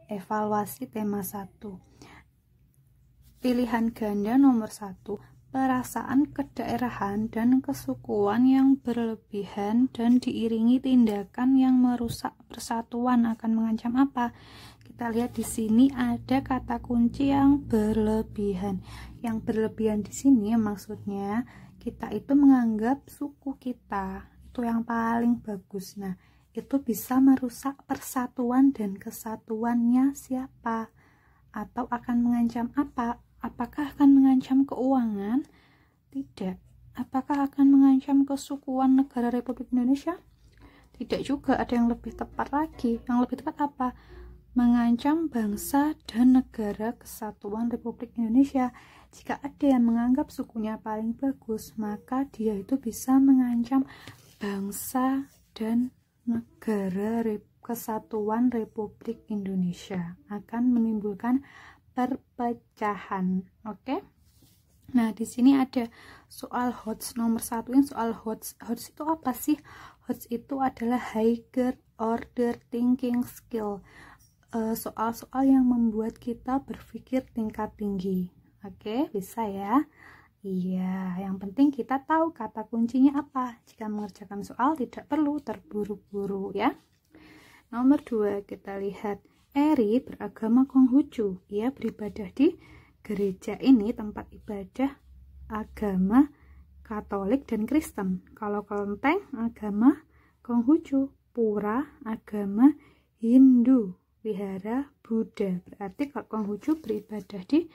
Evaluasi tema 1. Pilihan ganda nomor 1. Perasaan kedaerahan dan kesukuan yang berlebihan dan diiringi tindakan yang merusak persatuan akan mengancam apa? Kita lihat di sini ada kata kunci yang berlebihan. Yang berlebihan di sini maksudnya kita itu menganggap suku kita itu yang paling bagus. Nah, itu bisa merusak persatuan dan kesatuannya siapa? Atau akan mengancam apa? Apakah akan mengancam keuangan? Tidak. Apakah akan mengancam kesukuan negara Republik Indonesia? Tidak juga, ada yang lebih tepat lagi. Yang lebih tepat apa? Mengancam bangsa dan negara kesatuan Republik Indonesia. Jika ada yang menganggap sukunya paling bagus, maka dia itu bisa mengancam bangsa dan negara kesatuan Republik Indonesia, akan menimbulkan perpecahan. Oke? Nah, di sini ada soal HOTS nomor 1. Yang soal HOTS. HOTS itu apa sih? HOTS itu adalah higher order thinking skill. Soal-soal yang membuat kita berpikir tingkat tinggi. Oke, bisa ya? Iya, yang penting kita tahu kata kuncinya apa. Jika mengerjakan soal tidak perlu terburu-buru ya. Nomor 2, kita lihat. Eri beragama Konghucu. Ia beribadah di gereja ini, tempat ibadah agama Katolik dan Kristen. Kalau kelenteng agama Konghucu, pura agama Hindu, wihara Buddha. Berarti kalau Konghucu beribadah di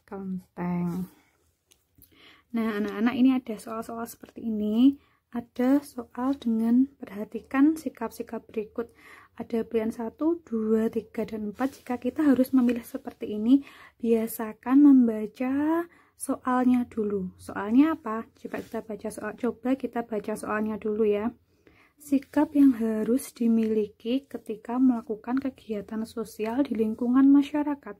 kelenteng. Nah, anak-anak, ini ada soal-soal seperti ini. Ada soal dengan perhatikan sikap-sikap berikut. Ada pilihan 1, 2, 3, dan 4. Jika kita harus memilih seperti ini, biasakan membaca soalnya dulu. Soalnya apa? Coba kita baca soalnya dulu ya. Sikap yang harus dimiliki ketika melakukan kegiatan sosial di lingkungan masyarakat.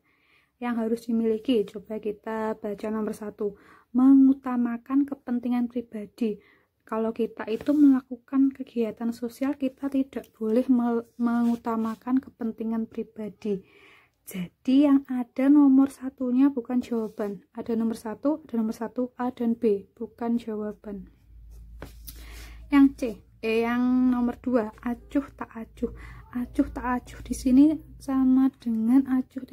Yang harus dimiliki, coba kita baca nomor 1. Mengutamakan kepentingan pribadi. Kalau kita itu melakukan kegiatan sosial, kita tidak boleh mengutamakan kepentingan pribadi. Jadi yang ada nomor 1-nya bukan jawaban. Ada nomor 1, ada nomor 1 A dan B, bukan jawaban. Yang yang nomor 2, acuh tak acuh. Acuh tak acuh di sini sama dengan acuh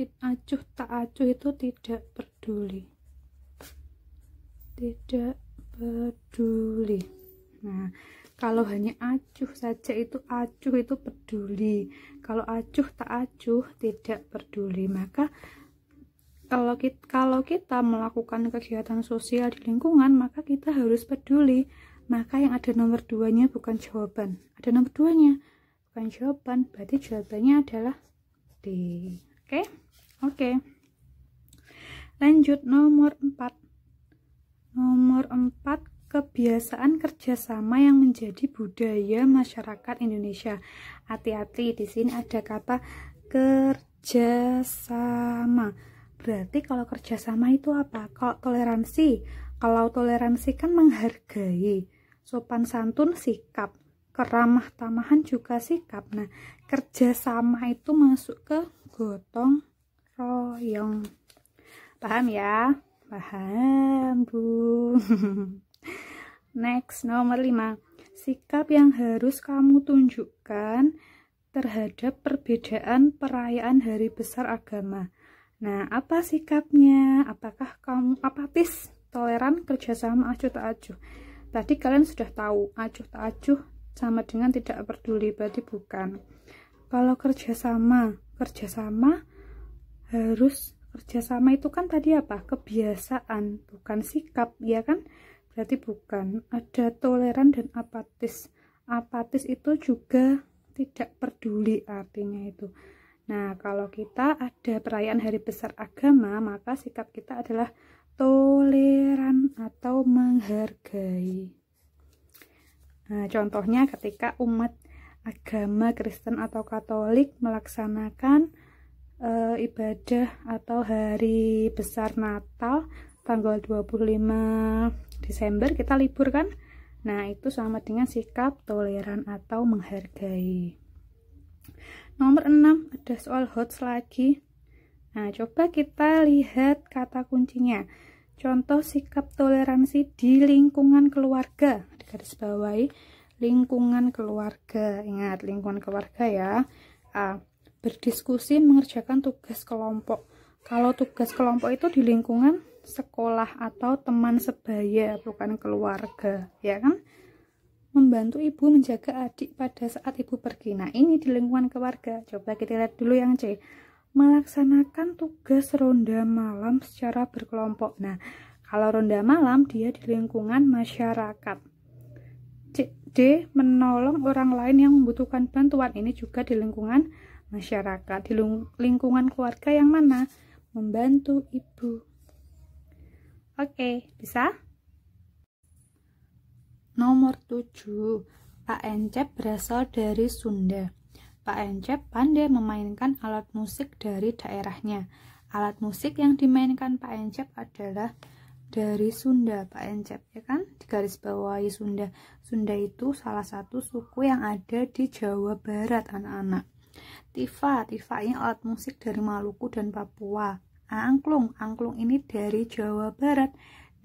tak acuh itu tidak peduli. Tidak peduli. Nah, kalau hanya acuh saja itu acuh itu peduli. Kalau acuh tak acuh tidak peduli. Maka kalau kita melakukan kegiatan sosial di lingkungan, maka kita harus peduli. Maka yang ada nomor 2-nya bukan jawaban. Ada nomor 2-nya bukan jawaban. Berarti jawabannya adalah D. Oke. Lanjut nomor 4. Nomor 4, kebiasaan kerjasama yang menjadi budaya masyarakat Indonesia. Hati-hati, di sini ada kata kerjasama. Berarti kalau kerjasama itu apa? Kalau toleransi kan menghargai, sopan santun sikap, keramah tamahan juga sikap. Nah, kerjasama itu masuk ke gotong royong. Paham ya? Paham, Bu. Next, nomor 5. Sikap yang harus kamu tunjukkan terhadap perbedaan perayaan hari besar agama. Nah, apa sikapnya? Apakah kamu apatis, toleran, kerjasama, acuh tak acuh? Tadi kalian sudah tahu, acuh tak acuh sama dengan tidak peduli, berarti bukan. Kalau kerjasama harus. Kerjasama itu kan tadi apa? Kebiasaan, bukan sikap, ya kan? Berarti bukan. Ada toleran dan apatis. Apatis itu juga tidak peduli artinya itu. Nah, kalau kita ada perayaan hari besar agama, maka sikap kita adalah toleran atau menghargai. Nah, contohnya ketika umat agama Kristen atau Katolik melaksanakan ibadah atau hari besar Natal tanggal 25 Desember, kita libur kan? Nah, itu sama dengan sikap toleran atau menghargai. Nomor 6 ada soal HOTS lagi. Nah, coba kita lihat kata kuncinya. Contoh sikap toleransi di lingkungan keluarga. Digarisbawahi lingkungan keluarga. Ingat, lingkungan keluarga ya. A. Berdiskusi mengerjakan tugas kelompok. Kalau tugas kelompok itu di lingkungan sekolah atau teman sebaya, bukan keluarga, ya kan? Membantu ibu menjaga adik pada saat ibu pergi. Nah, ini di lingkungan keluarga. Coba kita lihat dulu yang C. Melaksanakan tugas ronda malam secara berkelompok. Nah, kalau ronda malam dia di lingkungan masyarakat. D. Menolong orang lain yang membutuhkan bantuan. Ini juga di lingkungan masyarakat. Di lingkungan keluarga yang mana? Membantu ibu. Oke, bisa? Nomor 7. Pak Encep berasal dari Sunda. Pak Encep pandai memainkan alat musik dari daerahnya. Alat musik yang dimainkan Pak Encep adalah dari Sunda, Pak Encep, ya kan? Digarisbawahi Sunda. Sunda itu salah satu suku yang ada di Jawa Barat, anak-anak. Tifa ini alat musik dari Maluku dan Papua. Angklung ini dari Jawa Barat.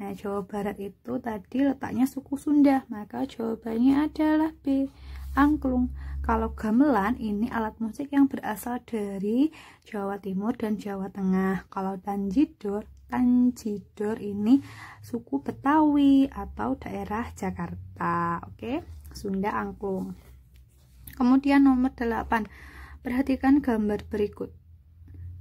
Nah, Jawa Barat itu tadi letaknya suku Sunda, maka jawabannya adalah B, angklung. Kalau gamelan ini alat musik yang berasal dari Jawa Timur dan Jawa Tengah. Kalau tanjidor ini suku Betawi atau daerah Jakarta. Oke, Sunda angklung. Kemudian nomor 8. Perhatikan gambar berikut.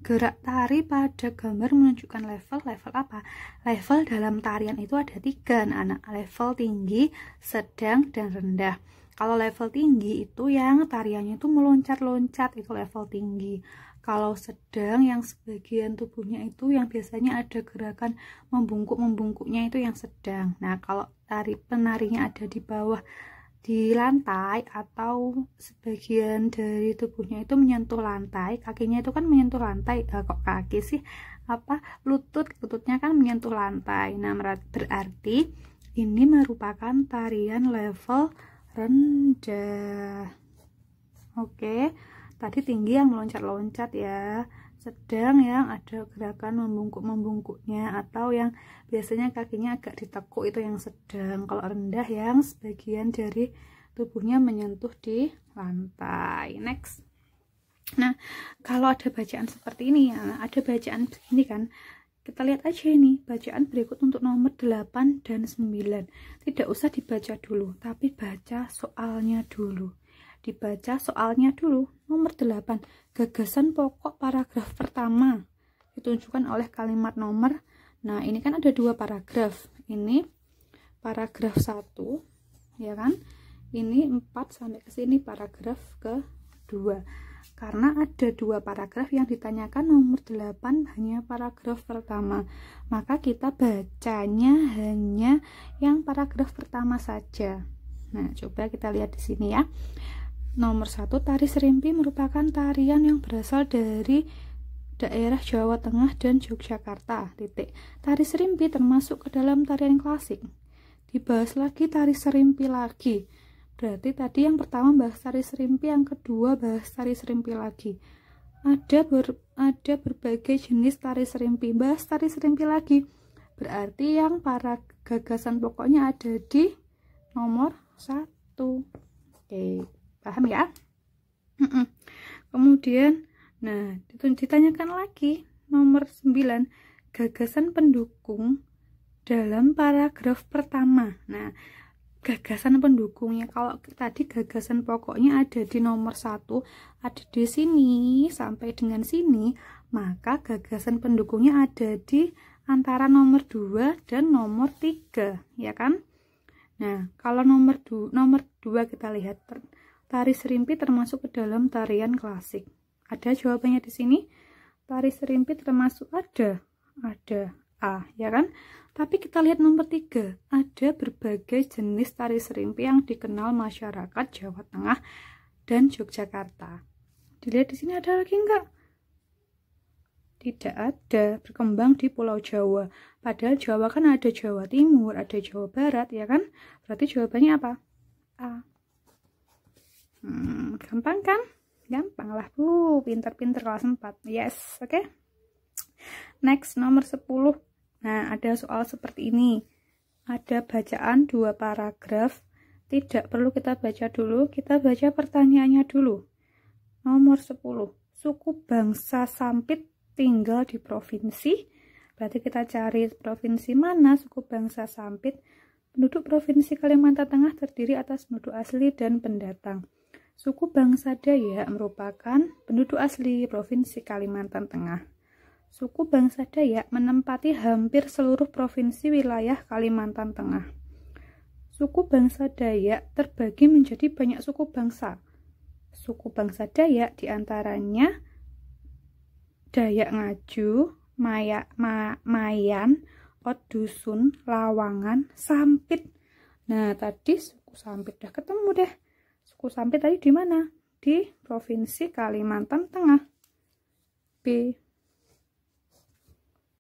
Gerak tari pada gambar menunjukkan level apa? Level dalam tarian itu ada 3, anak. Level tinggi, sedang, dan rendah. Kalau level tinggi itu yang tariannya itu meloncat-loncat, itu level tinggi. Kalau sedang, yang sebagian tubuhnya itu yang biasanya ada gerakan membungkuk-membungkuknya, itu yang sedang. Nah, kalau penarinya ada di bawah di lantai atau sebagian dari tubuhnya itu menyentuh lantai, kakinya itu kan menyentuh lantai, kok kaki sih, lututnya kan menyentuh lantai. Nah, berarti ini merupakan tarian level rendah. Oke, tadi tinggi yang meloncat-loncat ya, sedang yang ada gerakan membungkuk-membungkuknya, atau yang biasanya kakinya agak ditekuk, itu yang sedang. Kalau rendah yang sebagian dari tubuhnya menyentuh di lantai. Next. Nah, kalau ada bacaan seperti ini ya, ada bacaan begini kan, kita lihat aja ini bacaan berikut untuk nomor 8 dan 9. Tidak usah dibaca dulu, tapi baca soalnya dulu. Dibaca soalnya dulu. Nomor 8, gagasan pokok paragraf pertama ditunjukkan oleh kalimat nomor. Nah, ini kan ada 2 paragraf. Ini paragraf 1, ya kan? Ini 4 sampai ke sini paragraf ke-2. Karena ada 2 paragraf yang ditanyakan, nomor 8 hanya paragraf pertama, maka kita bacanya hanya yang paragraf pertama saja. Nah, coba kita lihat di sini ya. Nomor 1, tari serimpi merupakan tarian yang berasal dari daerah Jawa Tengah dan Yogyakarta. Tari serimpi termasuk ke dalam tarian klasik. Dibahas lagi tari serimpi lagi. Berarti tadi yang pertama bahas tari serimpi, yang kedua bahas tari serimpi lagi. Ada berbagai jenis tari serimpi, bahas tari serimpi lagi. Berarti yang para gagasan pokoknya ada di nomor 1. Oke. Paham ya? Kemudian, nah, ditanyakan lagi nomor 9, gagasan pendukung dalam paragraf pertama. Nah, gagasan pendukungnya, kalau tadi gagasan pokoknya ada di nomor 1, ada di sini sampai dengan sini, maka gagasan pendukungnya ada di antara nomor 2 dan nomor 3, ya kan? Nah, kalau nomor 2 kita lihat, tari serimpi termasuk ke dalam tarian klasik. Ada jawabannya di sini. Tari serimpi termasuk ada A, ya kan? Tapi kita lihat nomor 3. Ada berbagai jenis tari serimpi yang dikenal masyarakat Jawa Tengah dan Yogyakarta. Dilihat di sini ada lagi enggak? Tidak ada, berkembang di Pulau Jawa. Padahal Jawa kan ada Jawa Timur, ada Jawa Barat, ya kan? Berarti jawabannya apa? A. Gampang kan? Gampang lah, pinter-pinter kelas 4. Yes, oke. Next, nomor 10. Nah, ada soal seperti ini. Ada bacaan 2 paragraf. Tidak perlu kita baca dulu, kita baca pertanyaannya dulu. Nomor 10. Suku bangsa Sampit tinggal di provinsi. Berarti kita cari provinsi mana suku bangsa Sampit. Penduduk provinsi Kalimantan Tengah terdiri atas penduduk asli dan pendatang. Suku bangsa Dayak merupakan penduduk asli Provinsi Kalimantan Tengah. Suku bangsa Dayak menempati hampir seluruh provinsi wilayah Kalimantan Tengah. Suku bangsa Dayak terbagi menjadi banyak suku bangsa. Suku bangsa Dayak diantaranya Dayak Ngaju, Mayan, Odusun, Lawangan, Sampit. Nah, tadi suku Sampit udah ketemu deh. Suku Sampit tadi di mana? Di Provinsi Kalimantan Tengah. B.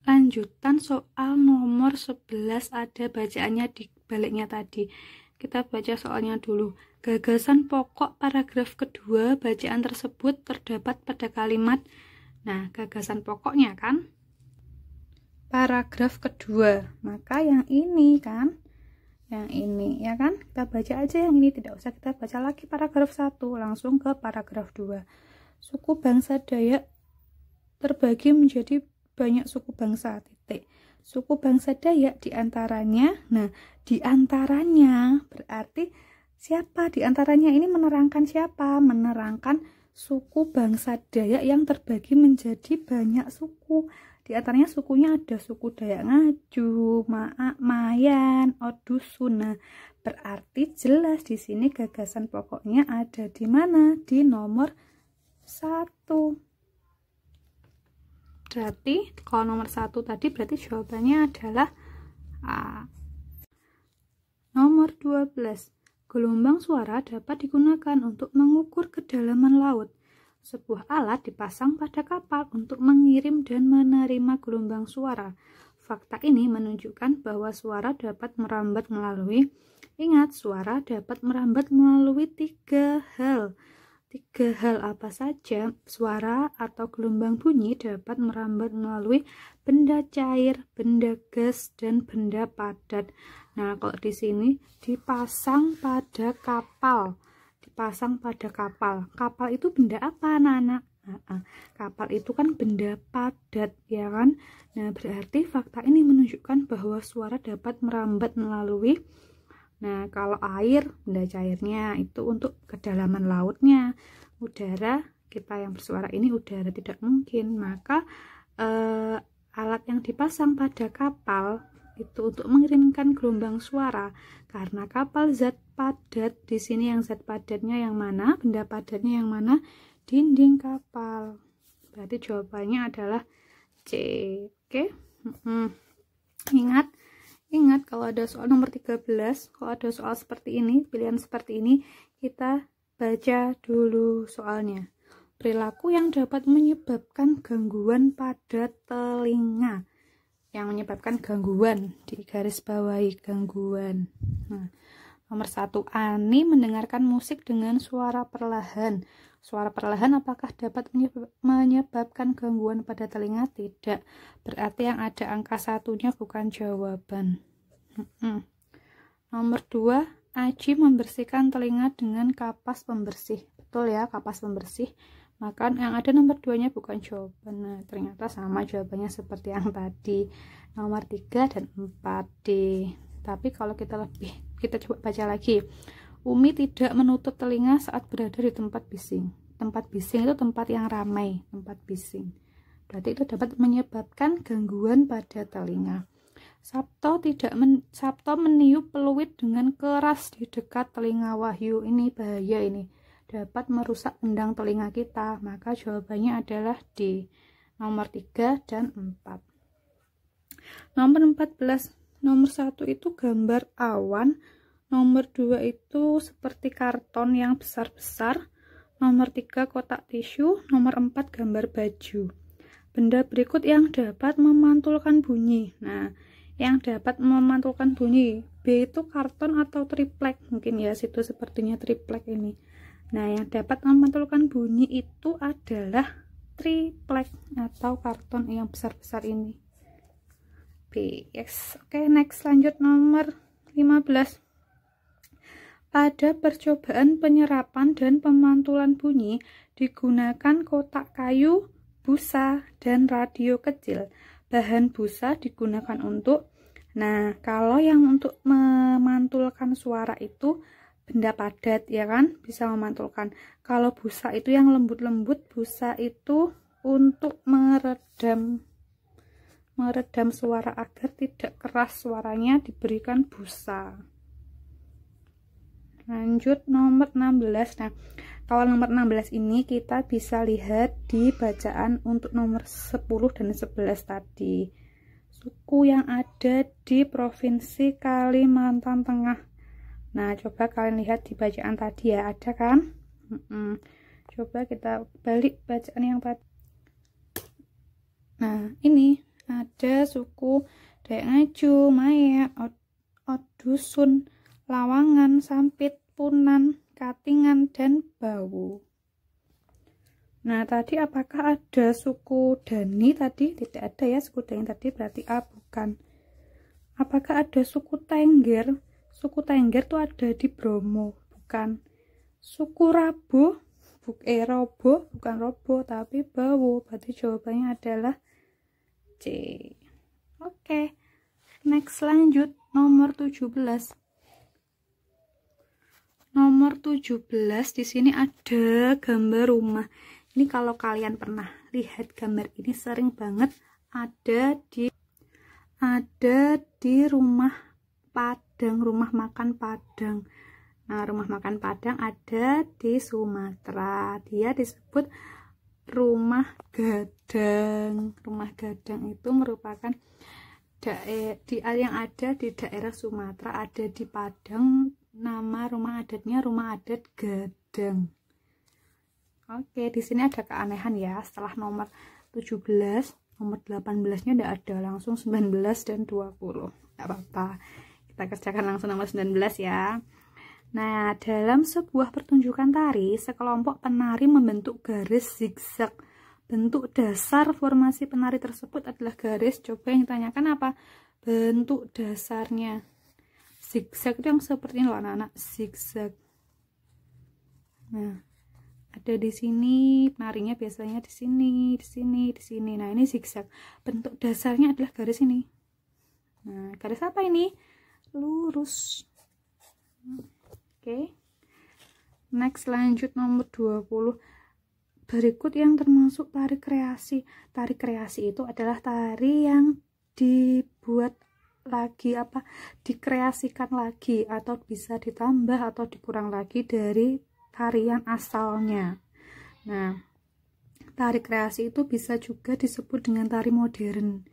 Lanjutan soal nomor 11, ada bacaannya di baliknya tadi. Kita baca soalnya dulu. Gagasan pokok paragraf kedua bacaan tersebut terdapat pada kalimat. Nah, gagasan pokoknya kan paragraf kedua. Maka yang ini kan, yang ini ya kan, kita baca aja yang ini, tidak usah kita baca lagi paragraf 1, langsung ke paragraf 2. Suku bangsa Dayak terbagi menjadi banyak suku bangsa, titik. Suku bangsa Dayak diantaranya, nah diantaranya berarti siapa? Diantaranya ini menerangkan siapa? Menerangkan suku bangsa Dayak yang terbagi menjadi banyak suku. Di antaranya sukunya ada suku Dayak Ngaju, Mayan, Odusun. Nah, berarti jelas di sini gagasan pokoknya ada di mana? Di nomor 1. Berarti kalau nomor 1 tadi berarti jawabannya adalah A. Nomor 12. Gelombang suara dapat digunakan untuk mengukur kedalaman laut. Sebuah alat dipasang pada kapal untuk mengirim dan menerima gelombang suara. Fakta ini menunjukkan bahwa suara dapat merambat melalui, ingat, suara dapat merambat melalui 3 hal. 3 hal apa saja? Suara atau gelombang bunyi dapat merambat melalui benda cair, benda gas, dan benda padat. Nah, kalau di sini dipasang pada kapal. Dipasang pada kapal. Kapal itu benda apa, anak-anak? Kapal itu kan benda padat, ya kan? Nah, berarti fakta ini menunjukkan bahwa suara dapat merambat melalui, nah, kalau air, benda cairnya, itu untuk kedalaman lautnya. Udara, kita yang bersuara ini udara tidak mungkin. Maka alat yang dipasang pada kapal itu untuk mengirimkan gelombang suara, karena kapal zat padat. Di sini yang zat padatnya yang mana? Benda padatnya yang mana? Dinding kapal. Berarti jawabannya adalah C. Oke. Ingat kalau ada soal nomor 13, kalau ada soal seperti ini, pilihan seperti ini, kita baca dulu soalnya. Perilaku yang dapat menyebabkan gangguan pada telinga. Yang menyebabkan gangguan, di garis bawahi gangguan. Nah, nomor 1, Ani mendengarkan musik dengan suara perlahan. Suara perlahan apakah dapat menyebabkan gangguan pada telinga? Tidak. Berarti yang ada angka 1-nya bukan jawaban. Nomor 2, Aji membersihkan telinga dengan kapas pembersih. Betul ya, kapas pembersih. Maka yang ada nomor 2-nya bukan jawaban. Nah, ternyata sama jawabannya seperti yang tadi. Nomor 3 dan 4D. Tapi kalau kita coba baca lagi. Umi tidak menutup telinga saat berada di tempat bising. Tempat bising itu tempat yang ramai, tempat bising. Berarti itu dapat menyebabkan gangguan pada telinga. Sabto meniup peluit dengan keras di dekat telinga Wahyu. Ini bahaya ini. Dapat merusak endang telinga kita. Maka jawabannya adalah D. Nomor 3 dan 4. Nomor 14. Nomor 1 itu gambar awan. Nomor 2 itu seperti karton yang besar-besar. Nomor 3 kotak tisu. Nomor 4 gambar baju. Benda berikut yang dapat memantulkan bunyi. Nah, yang dapat memantulkan bunyi. B itu karton atau triplek. Mungkin ya, situ sepertinya triplek ini. Nah, yang dapat memantulkan bunyi itu adalah triplek atau karton yang besar-besar ini. Yes. Oke, next, lanjut nomor 15. Pada percobaan penyerapan dan pemantulan bunyi digunakan kotak kayu, busa, dan radio kecil. Bahan busa digunakan untuk, nah kalau yang untuk memantulkan suara itu benda padat ya kan, bisa memantulkan. Kalau busa itu yang lembut-lembut, busa itu untuk meredam suara agar tidak keras suaranya, diberikan busa. Lanjut nomor 16. Nah, kalau nomor 16 ini kita bisa lihat di bacaan untuk nomor 10 dan 11 tadi. Suku yang ada di Provinsi Kalimantan Tengah. Nah, coba kalian lihat di bacaan tadi ya, ada kan? Coba kita balik bacaan yang tadi. Nah, ini ada suku Dayak Ngaju, Maya, Odusun, Lawangan, Sampit, Punan, Katingan, dan Bawu. Nah, tadi apakah ada suku Dani tadi? Tidak ada ya, suku Dani tadi berarti A, bukan. Apakah ada suku Tengger? Suku Tengger tuh ada di Bromo, bukan. Suku Rabo, Robo, bukan Robo, tapi Bawu. Berarti jawabannya adalah C. Oke. Next, lanjut nomor 17. Nomor 17 di sini ada gambar rumah. Ini kalau kalian pernah lihat gambar ini, sering banget ada di rumah Padang, rumah makan Padang. Nah, rumah makan Padang ada di Sumatera. Dia disebut rumah gadang. Rumah gadang itu merupakan yang ada di daerah Sumatera, ada di Padang. Nama rumah adatnya rumah adat Gadang. Oke, di sini ada keanehan ya. Setelah nomor 17, nomor 18-nya udah ada, langsung 19 dan 20. Enggak apa-apa. Kita kerjakan langsung nomor 19 ya. Nah, dalam sebuah pertunjukan tari, sekelompok penari membentuk garis zigzag. Bentuk dasar formasi penari tersebut adalah garis. Coba yang ditanyakan apa? Bentuk dasarnya. Zigzag itu yang seperti ini loh anak-anak, zigzag. Nah, ada di sini, penarinya biasanya di sini, di sini, di sini. Nah, ini zigzag. Bentuk dasarnya adalah garis ini. Nah, garis apa ini? Lurus. Oke. Next, lanjut nomor 20. Berikut yang termasuk tari kreasi. Tari kreasi itu adalah tari yang dibuat lagi, dikreasikan lagi, atau bisa ditambah atau dikurang lagi dari tarian asalnya. Nah, tari kreasi itu bisa juga disebut dengan tari modern,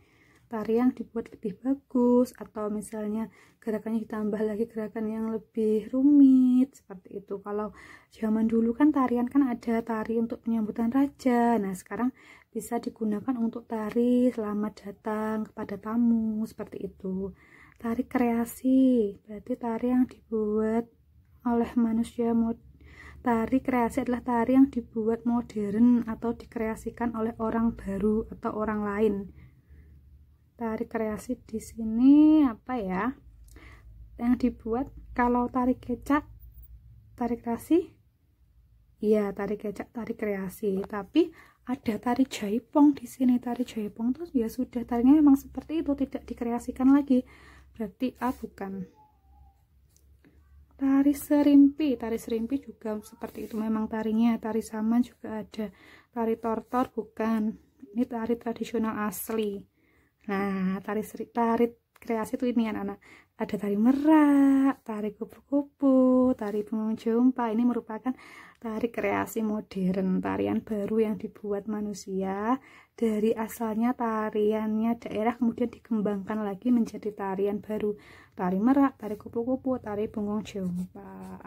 tari yang dibuat lebih bagus, atau misalnya gerakannya ditambah lagi gerakan yang lebih rumit, seperti itu. Kalau zaman dulu kan tarian kan ada tari untuk penyambutan raja. Nah, sekarang bisa digunakan untuk tari selamat datang kepada tamu, seperti itu. Tari kreasi berarti tari yang dibuat oleh manusia. Tari kreasi adalah tari yang dibuat modern atau dikreasikan oleh orang baru atau orang lain. Tari kreasi di sini apa ya? Yang dibuat, kalau tari kecak, tari kreasi? Iya, tari kecak, tari kreasi. Tapi ada tari jaipong di sini. Tari jaipong tuh ya sudah tarinya memang seperti itu, tidak dikreasikan lagi. Berarti A, bukan. Tari serimpi juga seperti itu, memang tarinya. Tari saman juga ada. Tari tortor bukan. Ini tari tradisional asli. Nah, tari kreasi itu ini anak-anak. Ada tari merak, tari kupu-kupu, tari bunga jompa. Ini merupakan tari kreasi modern, tarian baru yang dibuat manusia. Dari asalnya tariannya daerah kemudian dikembangkan lagi menjadi tarian baru. Tari merak, tari kupu-kupu, tari bunga jompa.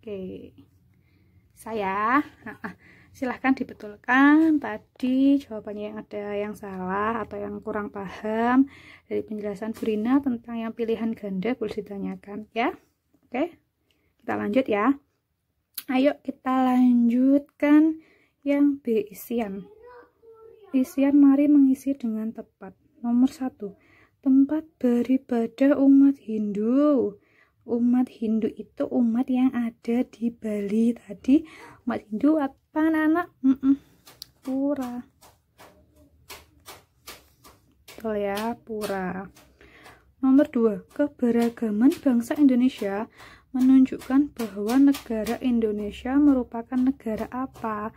Oke. Saya silahkan dibetulkan tadi jawabannya yang ada yang salah atau yang kurang paham dari penjelasan Bu Rina tentang yang pilihan ganda, boleh ditanyakan ya. Oke, kita lanjut ya. Ayo kita lanjutkan yang B, isian. Isian mari mengisi dengan tepat. Nomor 1, tempat beribadah umat Hindu. Umat Hindu itu umat yang ada di Bali. Tadi umat Hindu apa anak-anak? Pura. Betul ya, pura. Nomor 2, keberagaman bangsa Indonesia menunjukkan bahwa negara Indonesia merupakan negara apa?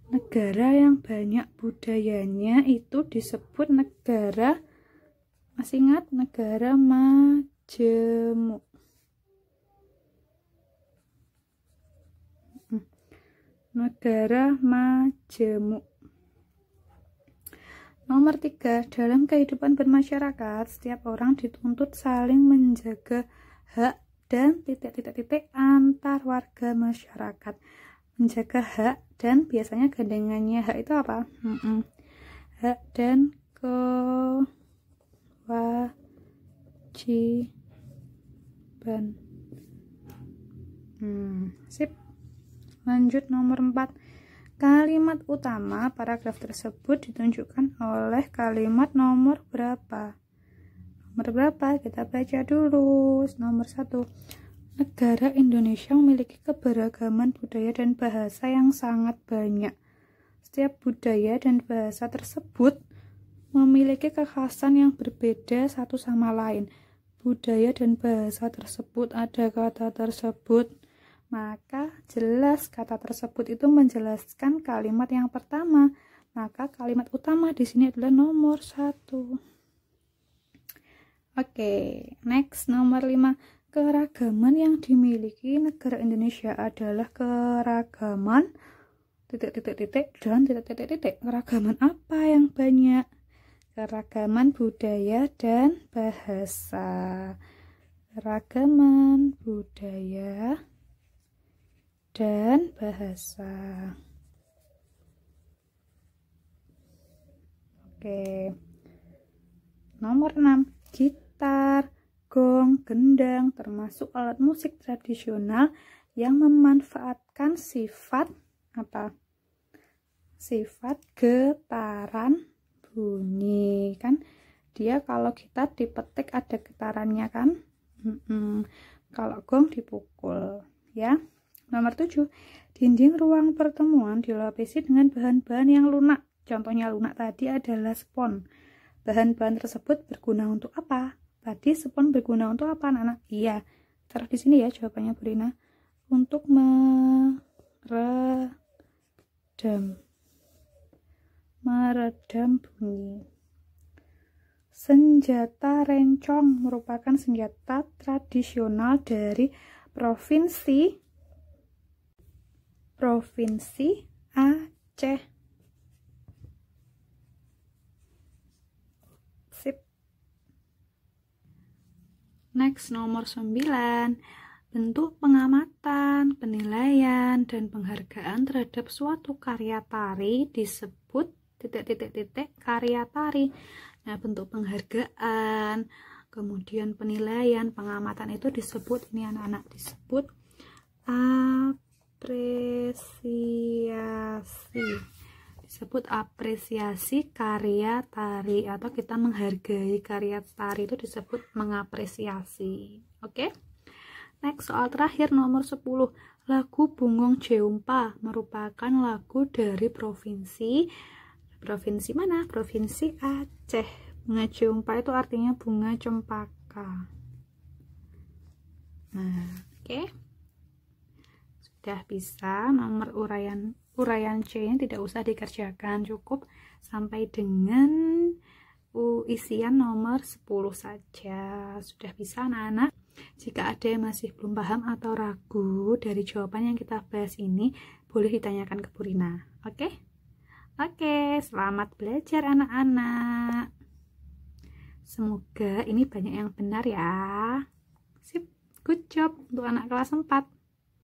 Negara yang banyak budayanya itu disebut negara, masih ingat? Negara majemuk. Negara majemuk. Nomor 3, dalam kehidupan bermasyarakat, setiap orang dituntut saling menjaga hak dan titik-titik antar warga masyarakat. Menjaga hak dan biasanya gandengannya hak itu apa? Hak dan kewajiban. Sip. Lanjut nomor 4. Kalimat utama paragraf tersebut ditunjukkan oleh kalimat nomor berapa? Nomor berapa? Kita baca dulu. Nomor 1. Negara Indonesia memiliki keberagaman budaya dan bahasa yang sangat banyak. Setiap budaya dan bahasa tersebut memiliki kekhasan yang berbeda satu sama lain. Budaya dan bahasa tersebut ada kata tersebut, maka jelas kata tersebut itu menjelaskan kalimat yang pertama. Maka kalimat utama di sini adalah nomor 1. Oke, next nomor 5. Keragaman yang dimiliki negara Indonesia adalah keragaman titik-titik dan titik-titik. Keragaman apa yang banyak? Keragaman budaya dan bahasa. Keragaman budaya dan bahasa. Oke. Nomor 6. Gitar, gong, gendang termasuk alat musik tradisional yang memanfaatkan sifat apa? Sifat getaran bunyi, kan? Dia kalau kita dipetik ada getarannya, kan? Kalau gong dipukul, ya. Nomor 7. Dinding ruang pertemuan dilapisi dengan bahan-bahan yang lunak. Contohnya lunak tadi adalah spons. Bahan-bahan tersebut berguna untuk apa? Tadi spons berguna untuk apa, anak-anak? Iya, taruh di sini ya jawabannya, Bu Rina. Untuk meredam bunyi. Senjata rencong merupakan senjata tradisional dari provinsi Aceh. Next, nomor 9. Bentuk pengamatan, penilaian, dan penghargaan terhadap suatu karya tari disebut titik-titik karya tari. Nah, bentuk penghargaan, kemudian penilaian, pengamatan itu disebut, ini anak-anak, disebut apresiasi. Disebut apresiasi karya tari, atau kita menghargai karya tari itu disebut mengapresiasi. Oke? Next, soal terakhir nomor 10. Lagu Bungong Jeumpa merupakan lagu dari provinsi mana? Provinsi Aceh. Bunga Jeumpa itu artinya bunga cempaka. Nah, oke. Sudah bisa. Nomor uraian C nya tidak usah dikerjakan, cukup sampai dengan isian nomor 10 saja. Sudah bisa, anak-anak. Jika ada yang masih belum paham atau ragu dari jawaban yang kita bahas ini, boleh ditanyakan ke Bu Rina. Oke? Oke, selamat belajar anak-anak. Semoga ini banyak yang benar ya. Sip, good job untuk anak kelas 4.